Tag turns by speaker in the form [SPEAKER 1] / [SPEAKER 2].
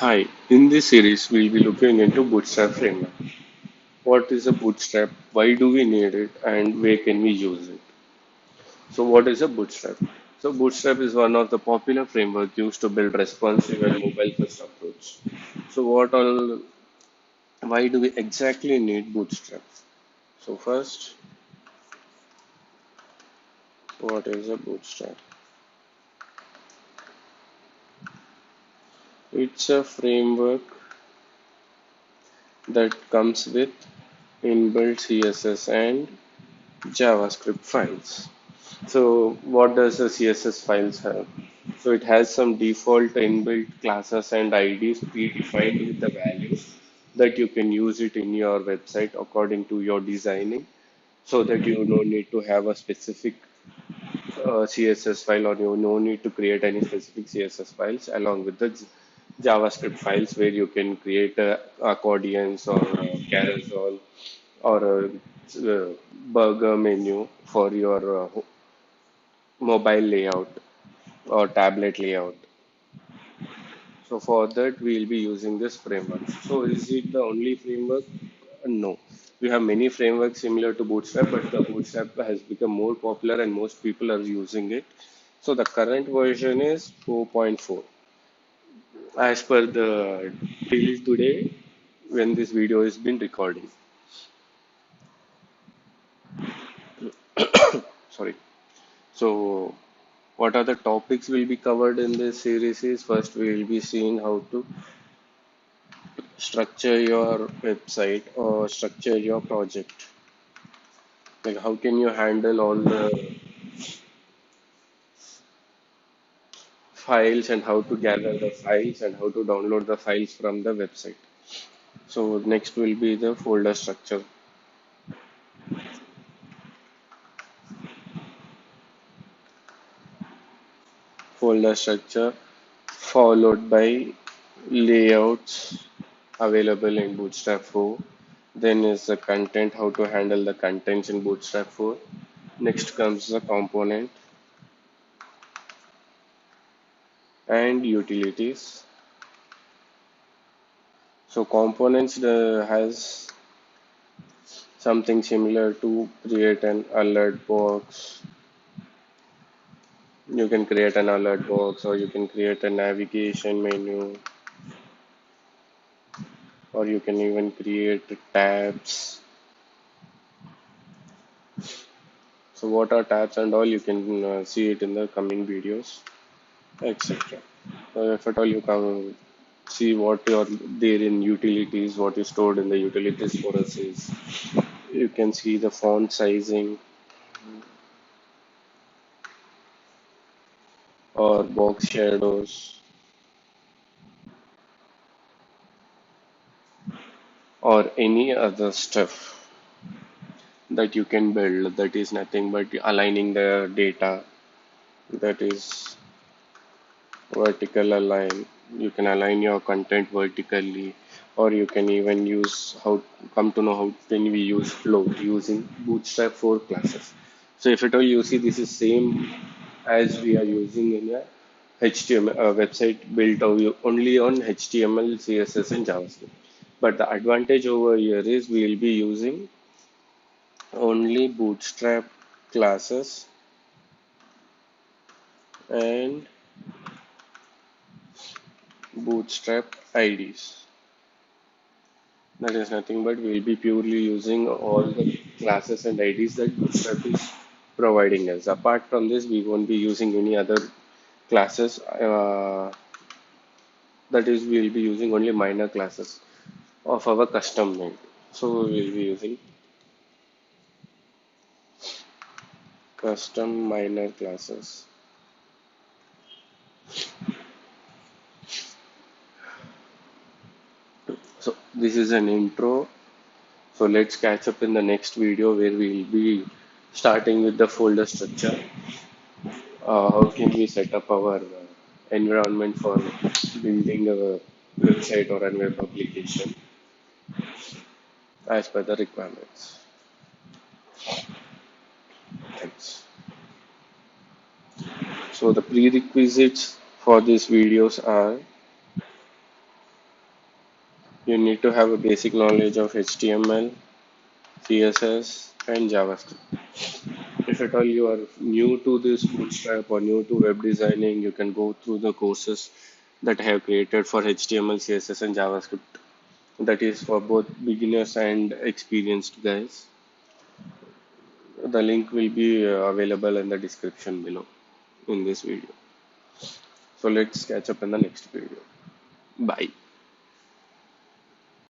[SPEAKER 1] Hi, in this series we'll be looking into Bootstrap framework. What is a Bootstrap? Why do we need it? And where can we use it? So what is a Bootstrap? So Bootstrap is one of the popular framework used to build responsive and mobile first approach. So why do we exactly need Bootstrap? So first, what is a Bootstrap? It's a framework that comes with inbuilt CSS and JavaScript files. So what does the CSS files have? So it has some default inbuilt classes and IDs predefined with the values that you can use it in your website according to your designing so that you no need to have a specific CSS file or you no need to create any specific CSS files along with the JavaScript files where you can create accordions or carousel or burger menu for your mobile layout or tablet layout. So for that, we'll be using this framework. So is it the only framework? No. We have many frameworks similar to Bootstrap, but the Bootstrap has become more popular and most people are using it. So the current version is 4.4. As per the till today, when this video is been recording. Sorry. So what are the topics will be covered in this series is first we will be seeing how to structure your website or structure your project. Like how can you handle all the files and how to gather the files and how to download the files from the website. So next will be the folder structure. Folder structure followed by layouts available in Bootstrap 4. Then is the content, how to handle the contents in Bootstrap 4. Next comes the component and utilities. So components has something similar to create an alert box. You can create an alert box or you can create a navigation menu or you can even create tabs. So what are tabs and all you can see it in the coming videos, etc. If at all you come see what you're there in utilities, what is stored in the utilities for us is you can see the font sizing or box shadows or any other stuff that you can build that is nothing but aligning the data that is vertical align. You can align your content vertically or you can even use how come to know how can we use float using Bootstrap 4 classes. So if at all you see this is same as we are using in a HTML website built only on HTML, CSS and JavaScript. But the advantage over here is we will be using only Bootstrap classes and Bootstrap IDs. That is nothing but we'll be purely using all the classes and IDs that Bootstrap is providing us. Apart from this, we won't be using any other classes. That is, we'll be using only minor classes of our custom made. So we'll be using custom minor classes. So this is an intro. So let's catch up in the next video where we'll be starting with the folder structure. How can we set up our environment for building a website or a web application as per the requirements. Thanks. So the prerequisites for these videos are You need to have a basic knowledge of HTML, CSS, and JavaScript. If at all you are new to this Bootstrap or new to web designing, you can go through the courses that I have created for HTML, CSS, and JavaScript. That is for both beginners and experienced guys. The link will be available in the description below in this video. So let's catch up in the next video. Bye.